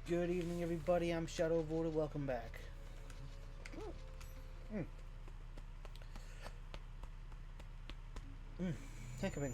Good evening, everybody. I'm ShadowOfOrder. Welcome back. Hiccuping.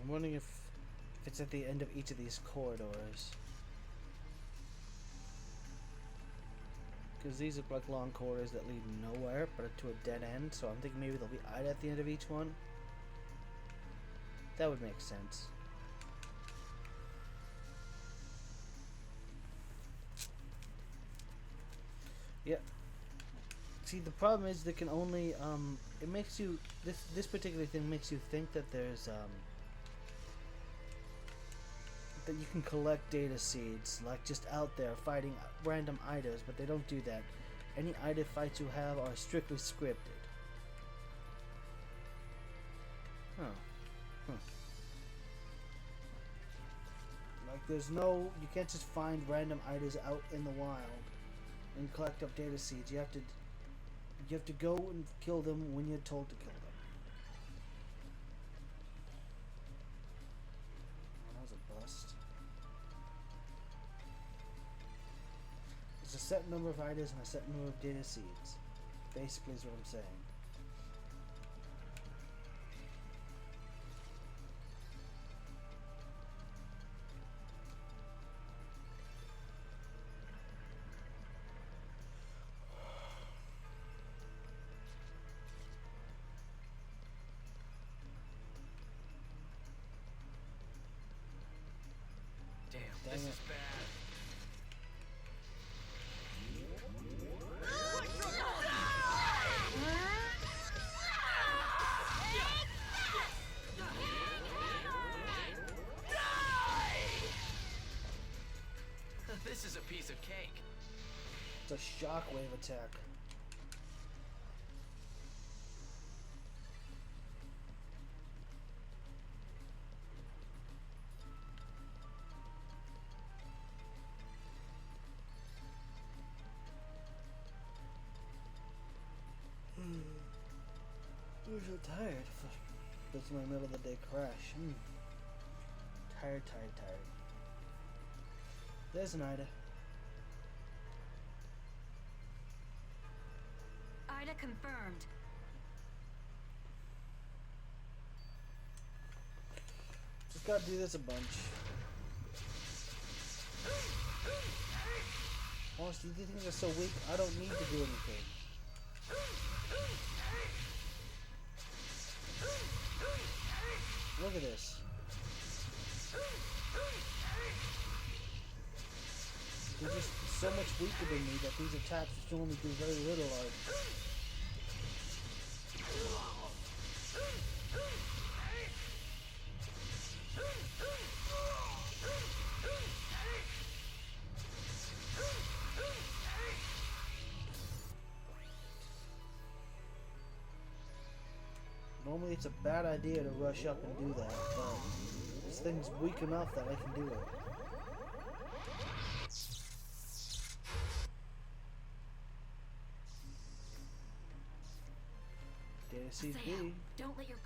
I'm wondering if it's at the end of each of these corridors. Because these look like long corridors that lead nowhere, but to a dead end, so I'm thinking maybe there'll be Ida at the end of each one. That would make sense. Yep. See, the problem is they can only, it makes you, this particular thing makes you think that there's, that you can collect data seeds, like just out there fighting random Idas, but they don't do that. Any Ida fights you have are strictly scripted. Like there's no, you can't just find random Idas out in the wild and collect up data seeds. You have to go and kill them when you're told to kill them. Oh, that was a bust. There's a set number of Idas and a set number of data seeds. Basically is what I'm saying. Damn, this is bad. This is a piece of cake. It's a shockwave attack. I'm so tired. That's my middle of the day crash. Tired. There's an Ida. Ida confirmed. Just gotta do this a bunch. Honestly, these things are so weak, I don't need to do anything. Look at this. They're just so much weaker than me that these attacks just only do very little of. Normally it's a bad idea to rush up and do that, but this thing's weak enough that I can do it. Data seed B. Don't let your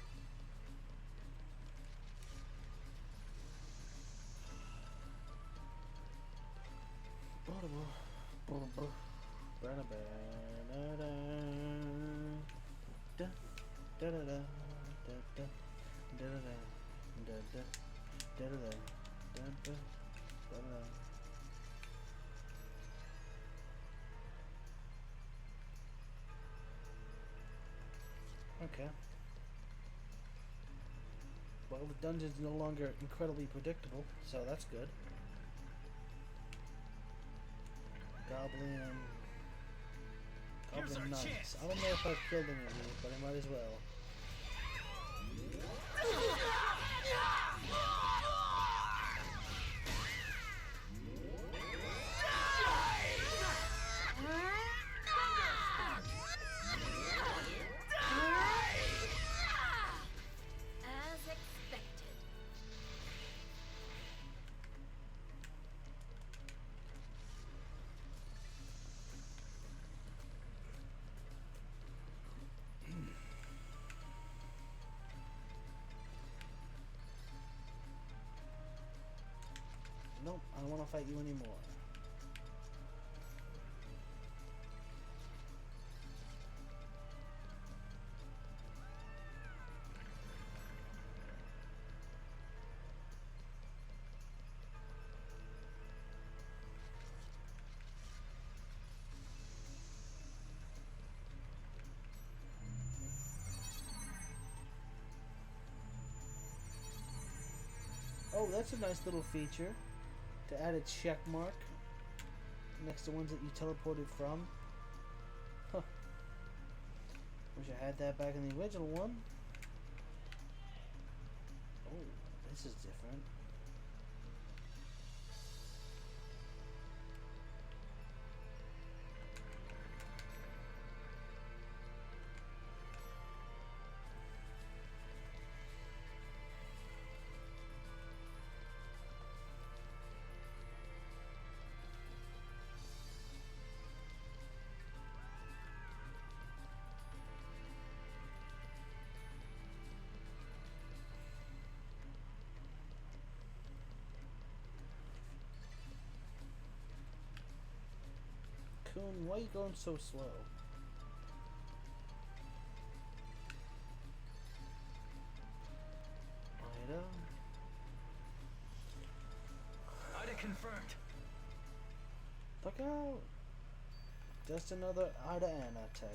Okay. Well, the dungeon's no longer incredibly predictable, so that's good. Goblin Knights. I don't know if I've killed any of these, but I might as well. Nope, I don't want to fight you anymore. Oh, that's a nice little feature to add a check mark next to ones that you teleported from. Huh. Wish I had that back in the original one. Oh, this is different. Coon, why are you going so slow? Ida? Ida confirmed. Look out! Just another Ida Anna type.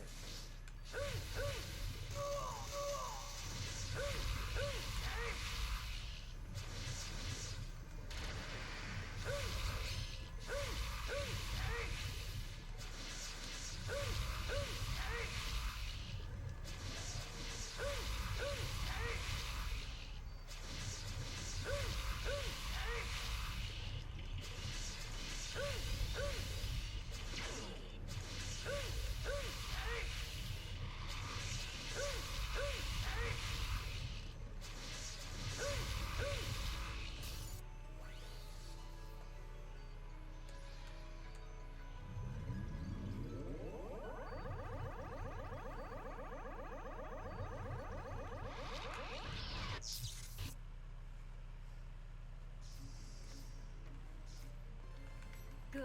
Good.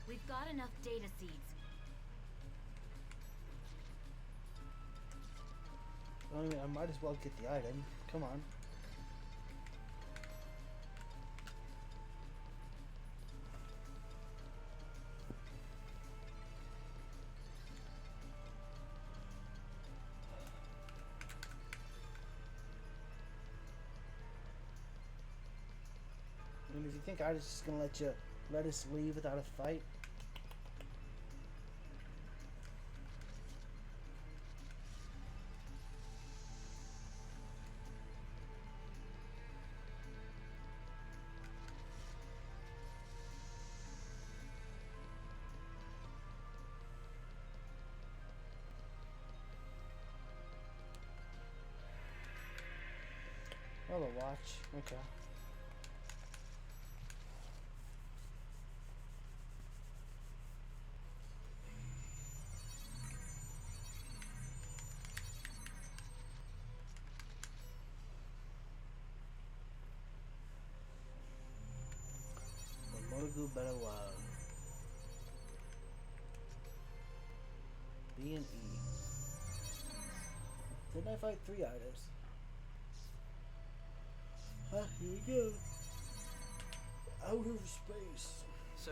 We've got enough data seeds. I mean, I might as well get the item. Come on. I mean, if you think Ida's just gonna let us leave without a fight. Oh, the watch. Okay. Motogu better wild. B and E. Didn't I fight 3 items? Huh, here we go. Outer space. So,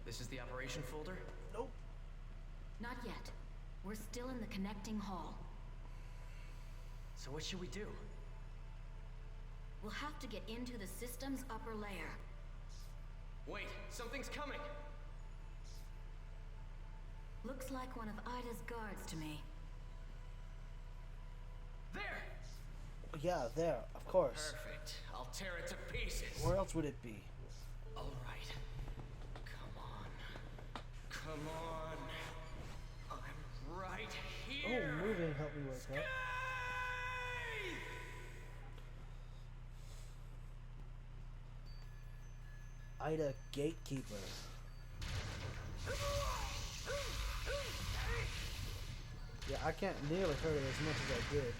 this is the operation folder? Nope. Not yet. We're still in the connecting hall. So what should we do? We'll have to get into the system's upper layer. Wait, something's coming! Looks like one of Ida's guards to me. There! Yeah, there, of course. Perfect. I'll tear it to pieces. Where else would it be? All right. Come on. Come on. I'm right here. Oh, moving helped me with that. Ida Gatekeeper. Yeah, I can't nearly hurt it as much as I did.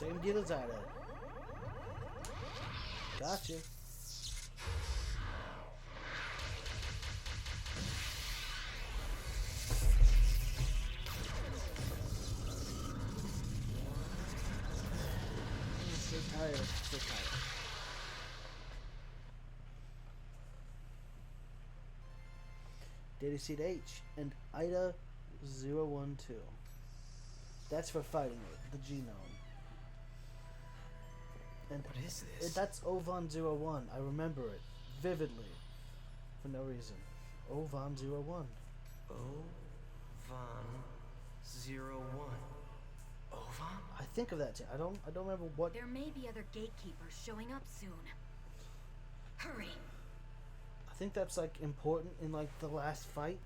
Same deal as Ida. Gotcha. So tired. So tired. Data Seed H and Ida 012. That's for fighting it, the genome. And What is this? that's Ovan 01. I remember it vividly. For no reason. Ovan 01. Ovan 01. Ovan? I think of that too. I don't remember what. There may be other gatekeepers showing up soon. Hurry! I think that's like important in like the last fight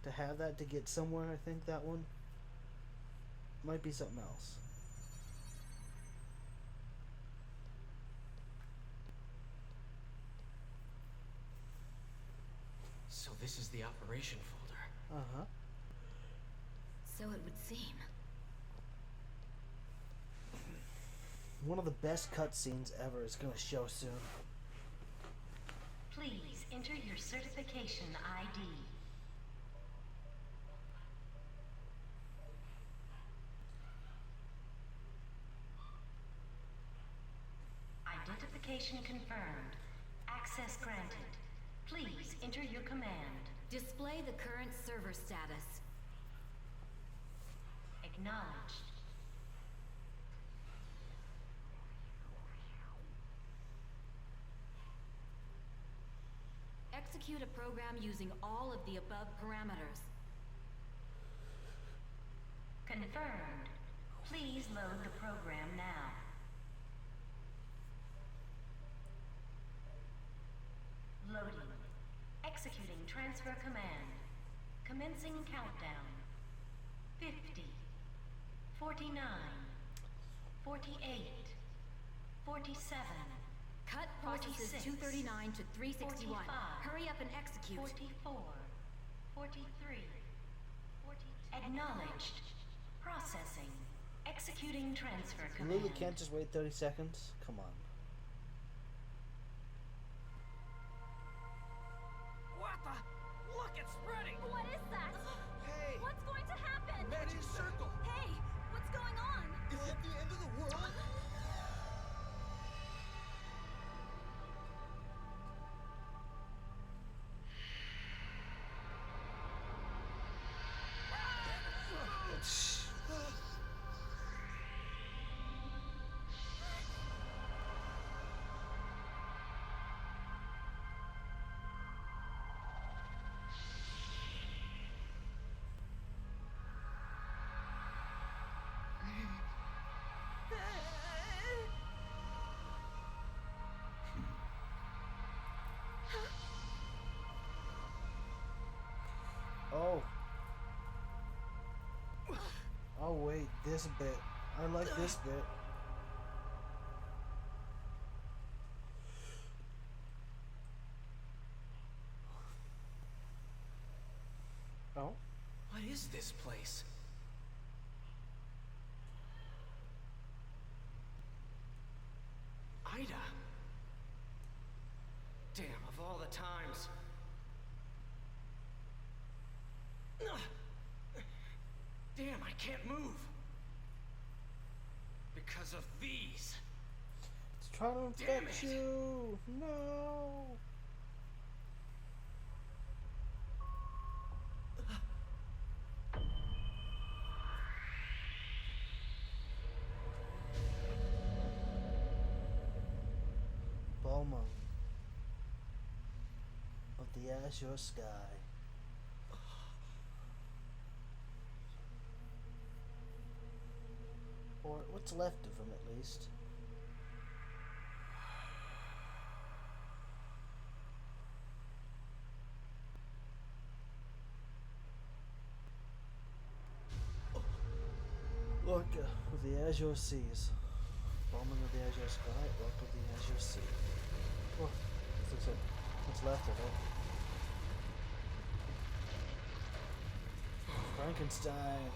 to have that to get somewhere. I think that one might be something else. So this is the operation folder. Uh-huh. So it would seem. One of the best cutscenes ever is gonna show soon. Please enter your certification ID. Identification confirmed. Access granted. Please enter your command. Display the current server status. Acknowledged. Execute a program using all of the above parameters. Confirmed. Please load the program now. Loading. Executing transfer command. Commencing countdown. 50. 49. 48. 47. Cut processes 46, 239 to 361. 45, Hurry up and execute. 44. 43. 42. Acknowledged. Processing. Executing transfer You command. really can't just wait 30 seconds? Come on. What the? Look, it's spreading! What is that? Hey! What's going to happen? Magic circle! Hey, what's going on? Is it the end of the world? Oh. Oh wait, this bit. I like this bit. Oh. What is this place? Ida. Damn, of all the times. Damn, I can't move. Because of these. It's trying to Damn infect it. you. No. Balmung of the azure sky. Or what's left of him, at least. Look, of the azure seas. Balmung of the azure sky, Rock of the azure sea. Oh, this looks like what's left of it. Frankenstein.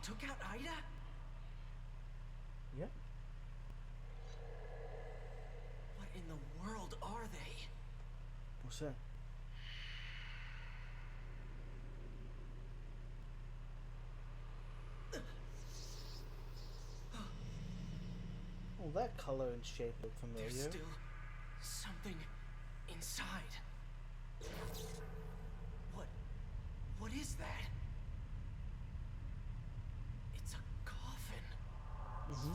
took out Ida? Yep. What in the world are they? What's that? Oh, that color and shape look familiar. There's still something inside. What is that? It's a coffin. Mm-hmm.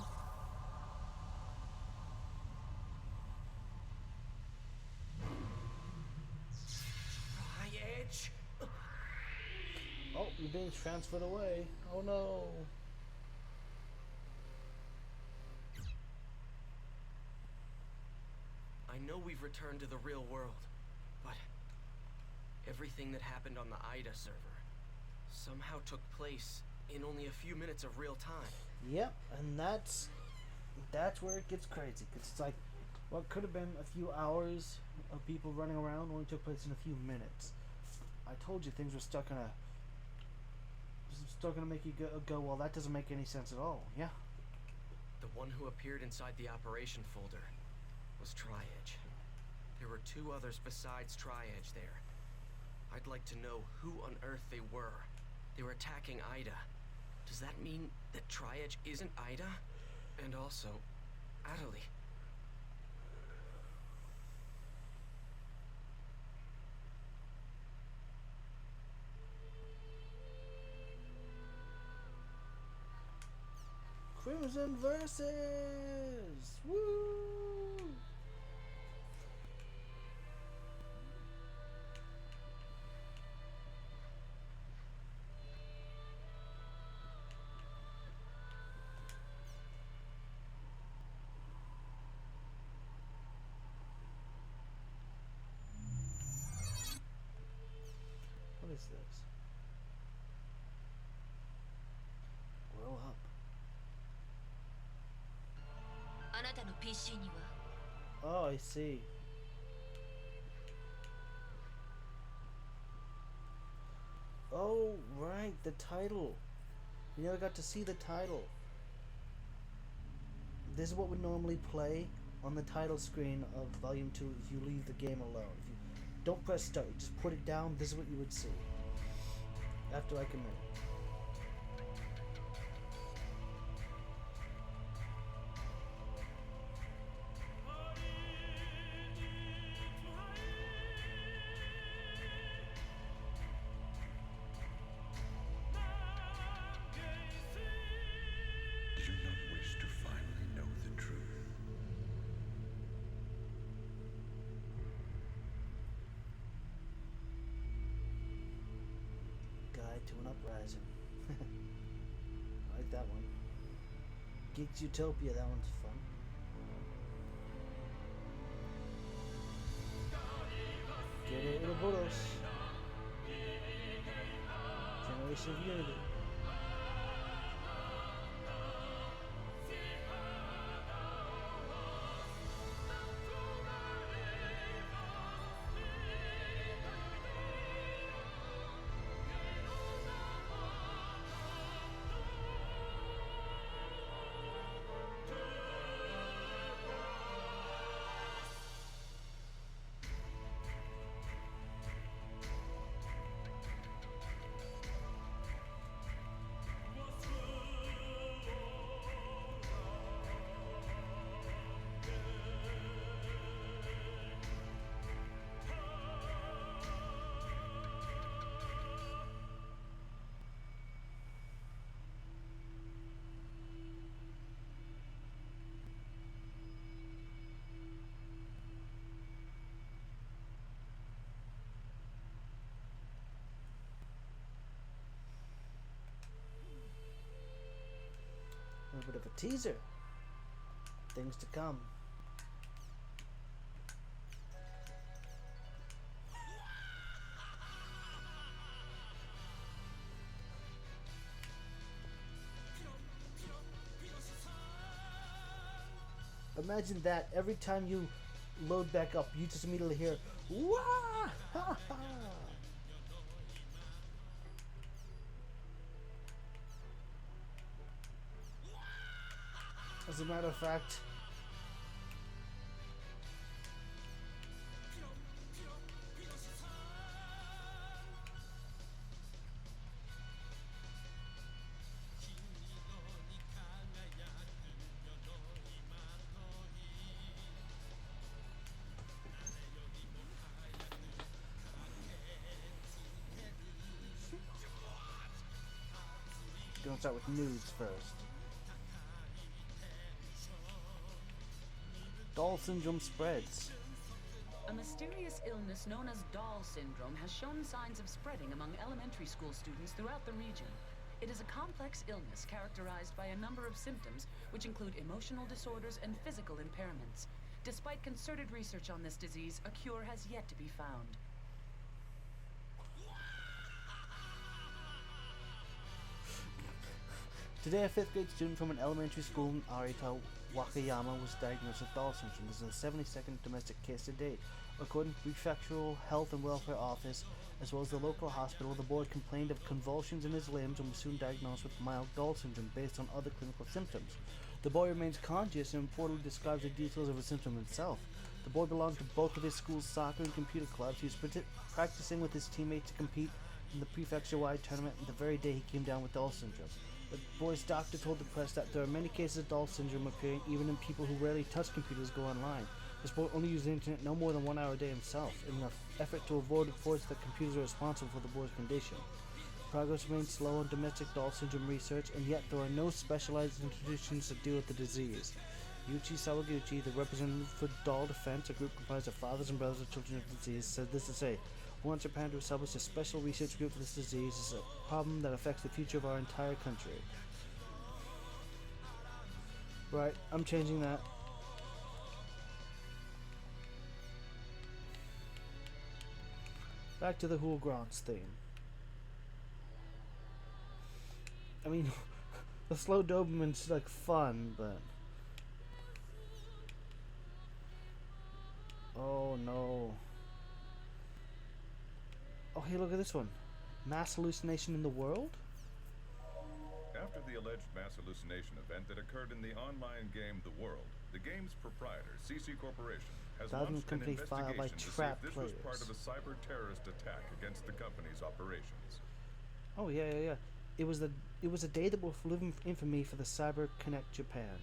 Tri-edge. Oh, you're being transferred away. Oh no. I know we've returned to the real world, but everything that happened on the Ida server somehow took place in only a few minutes of real time. Yep, and that's where it gets crazy. Cause it's like what could have been a few hours of people running around only took place in a few minutes. I told you things were stuck in a make you go. Well, that doesn't make any sense at all. Yeah. The one who appeared inside the operation folder was Tri-edge. There were two others besides Tri-edge there. I'd like to know who on earth they were. They were attacking Ida. Does that mean that Tri-edge isn't Ida? And also, Adelie. Crimson versus woo. What is this? Grow up. あなたの PC には Oh, I see. Oh, right, the title. We never got to see the title. This is what would normally play on the title screen of Volume 2 if you leave the game alone. If you don't press start, you just put it down, this is what you would see. After like a minute. Do you not wish to finally know the truth? Guide to an Uprising. I like that one. Geeks Utopia, that one's fun. Get it, Ouroboros. Generation of Unity. A little bit of a teaser. Things to come. Imagine that every time you load back up, you just immediately hear, "Wah!" Ha ha! As a matter of fact, gonna start with news first. Doll syndrome spreads. A mysterious illness known as Doll syndrome has shown signs of spreading among elementary school students throughout the region. It is a complex illness characterized by a number of symptoms, which include emotional disorders and physical impairments. Despite concerted research on this disease, a cure has yet to be found. Today, a 5th grade student from an elementary school in Arita, Wakayama, was diagnosed with Doll syndrome. This is the 72nd domestic case to date. According to the Prefectural Health and Welfare Office, as well as the local hospital, the boy complained of convulsions in his limbs and was soon diagnosed with mild Doll syndrome based on other clinical symptoms. The boy remains conscious and reportedly describes the details of his symptom himself. The boy belonged to both of his school's soccer and computer clubs. He was practicing with his teammates to compete in the prefecture-wide tournament the very day he came down with Doll syndrome. The boy's doctor told the press that there are many cases of Doll syndrome appearing even in people who rarely touch computers or go online. This boy only used the internet no more than 1 hour a day himself, in an effort to avoid reports that computers are responsible for the boy's condition. Progress remains slow on domestic Doll syndrome research, and yet there are no specialized institutions that deal with the disease. Yuichi Sawaguchi, the representative for Doll Defense, a group comprised of fathers and brothers of children of the disease, said this to say, "We want Japan to establish a special research group for this disease. It's a problem that affects the future of our entire country." Right, I'm changing that. Back to the Hulgrons theme. I mean, the slow Doberman's like fun, but... Oh no. Oh hey, look at this one. Mass hallucination in the world? After the alleged mass hallucination event that occurred in the online game The World, the game's proprietor, CC Corporation, has launched an investigation to see if this was part of a cyber-terrorist attack against the company's operations. Oh yeah. It was a day that will live in infamy for the Cyber Connect Japan.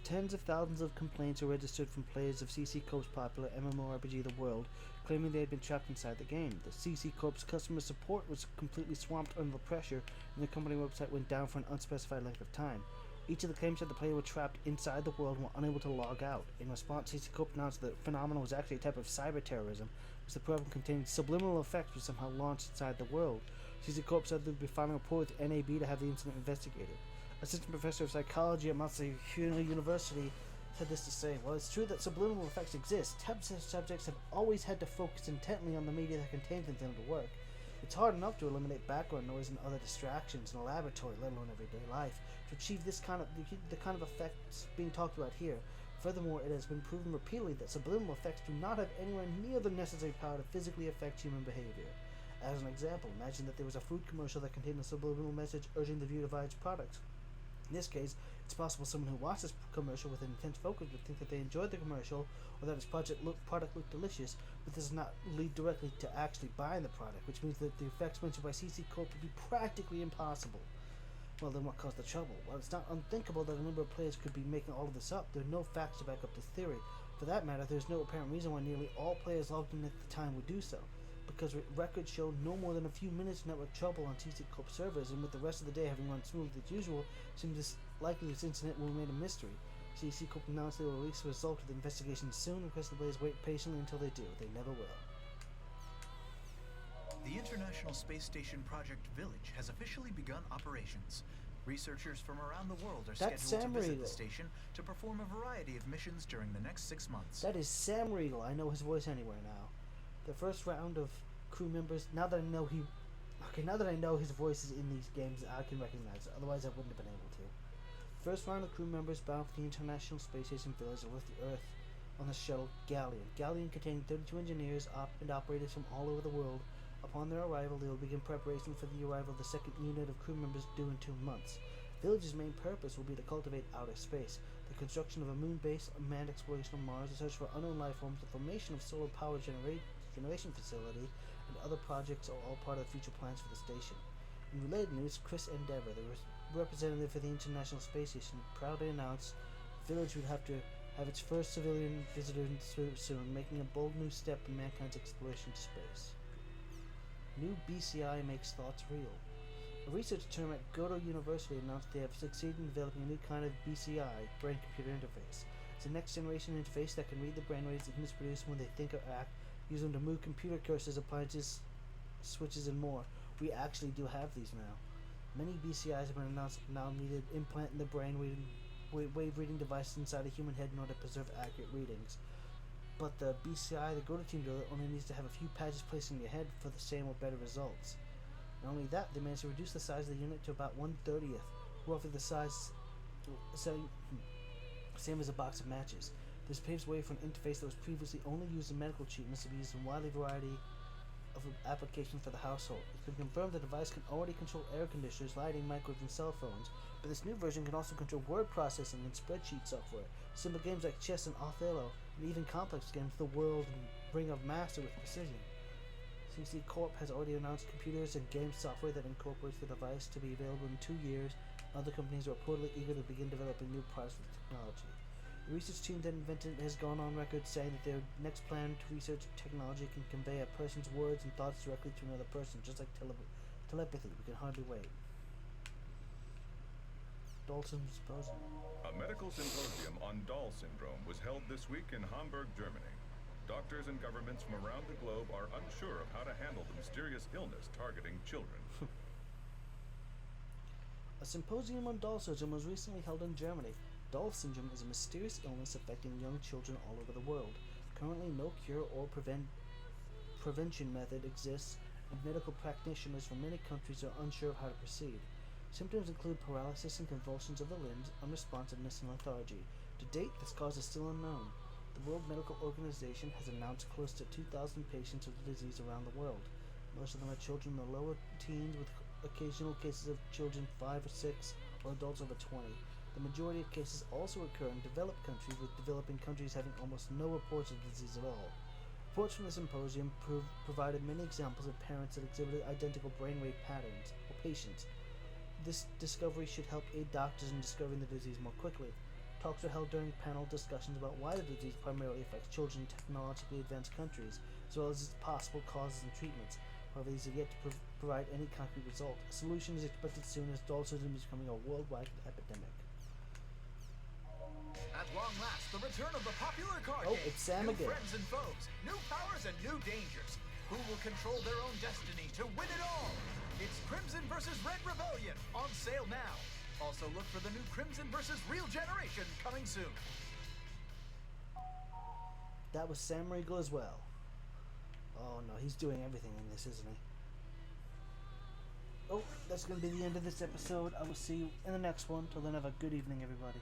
Tens of thousands of complaints are registered from players of CC Corp's popular MMORPG The World, claiming they had been trapped inside the game. The CC Corp's customer support was completely swamped under the pressure, and the company website went down for an unspecified length of time. Each of the claims said the player were trapped inside the world and were unable to log out. In response, CC Corp announced that the phenomenon was actually a type of cyber terrorism, which the program contained subliminal effects which somehow launched inside the world. CC Corp said they'd be filing a report with NAB to have the incident investigated. Assistant Professor of Psychology at Masahiro University said this to say, "While it's true that subliminal effects exist, test subjects have always had to focus intently on the media that contains them to work. It's hard enough to eliminate background noise and other distractions in a laboratory, let alone everyday life, to achieve the kind of effects being talked about here. Furthermore, it has been proven repeatedly that subliminal effects do not have anywhere near the necessary power to physically affect human behavior. As an example, imagine that there was a food commercial that contained a subliminal message urging the viewer to buy its products. In this case, it's possible someone who watched this commercial with an intense focus would think that they enjoyed the commercial or that its product looked delicious, but this does not lead directly to actually buying the product, which means that the effects mentioned by CC Corp would be practically impossible. Well, then what caused the trouble? While it's not unthinkable that a number of players could be making all of this up, there are no facts to back up this theory. For that matter, there's no apparent reason why nearly all players logged in at the time would do so, because records show no more than a few minutes of network trouble on CC Corp servers, and with the rest of the day having run smoothly as usual, it seems likely this incident will remain a mystery. CC Corp announced they will release the result of the investigation soon, and request the players wait patiently until they do. They never will. The International Space Station Project Village has officially begun operations. Researchers from around the world are scheduled to visit the station to perform a variety of missions during the next 6 months. That is Sam Riegel. I know his voice anywhere now. The first round of crew members, now that I know his voice is in these games, I can recognize it. Otherwise, I wouldn't have been able to. The first round of crew members bound for the International Space Station Village left the Earth on the shuttle Galleon. Galleon containing 32 engineers and operators from all over the world. Upon their arrival, they will begin preparation for the arrival of the second unit of crew members due in 2 months. village's main purpose will be to cultivate outer space, the construction of a moon base, a manned exploration of Mars, a search for unknown life forms, the formation of solar power generation facility, and other projects are all part of the future plans for the station. In related news, Chris Endeavor, the representative for the International Space Station, proudly announced the village would have to have its first civilian visitor soon, making a bold new step in mankind's exploration to space. New BCI makes thoughts real. A research team at Goto University announced they have succeeded in developing a new kind of BCI, brain-computer interface. It's a next-generation interface that can read the brainwaves that humans produce when they think or act, use them to move computer cursors, appliances, switches, and more. We actually do have these now. Many BCIs have been announced now needed implant in the brain wave reading device inside a human head in order to preserve accurate readings. But the BCI, the Goto team builder, only needs to have a few patches placed in your head for the same or better results. Not only that, they managed to reduce the size of the unit to about 1/30th, roughly the size, same as a box of matches. This paves way for an interface that was previously only used in medical treatments to be used in a wide variety of applications for the household. It's been confirmed the device can already control air conditioners, lighting, microwaves, and cell phones, but this new version can also control word processing and spreadsheet software, simple games like chess and Othello, and even complex games the world and Ring of Master with precision. CC Corp has already announced computers and game software that incorporates the device to be available in 2 years. Other companies are reportedly eager to begin developing new products with the technology. The research team that invented it has gone on record saying that their next plan to research technology can convey a person's words and thoughts directly to another person, just like telepathy. We can hardly wait. Doll Symposium. A medical symposium on Doll syndrome was held this week in Hamburg, Germany. Doctors and governments from around the globe are unsure of how to handle the mysterious illness targeting children. A symposium on Doll syndrome was recently held in Germany. Doll syndrome is a mysterious illness affecting young children all over the world. Currently, no cure or prevention method exists, and medical practitioners from many countries are unsure of how to proceed. Symptoms include paralysis and convulsions of the limbs, unresponsiveness, and lethargy. To date, this cause is still unknown. The World Medical Organization has announced close to 2,000 patients with the disease around the world. Most of them are children in the lower teens, with occasional cases of children 5 or 6 or adults over 20. The majority of cases also occur in developed countries, with developing countries having almost no reports of the disease at all. Reports from the symposium provided many examples of parents that exhibited identical brainwave patterns, or patients. This discovery should help aid doctors in discovering the disease more quickly. Talks were held during panel discussions about why the disease primarily affects children in technologically advanced countries, as well as its possible causes and treatments. However, these have yet to provide any concrete result. A solution is expected soon, as doll syndrome is becoming a worldwide epidemic. At long last, the return of the popular card game. It's Sam new again. Friends and foes, new powers and new dangers. Who will control their own destiny to win it all? It's Crimson vs. Red Rebellion, on sale now. Also look for the new Crimson vs. Real Generation coming soon. That was Sam Riegel as well. Oh no, he's doing everything in this, isn't he? Oh, that's going to be the end of this episode. I will see you in the next one. Till then, have a good evening, everybody.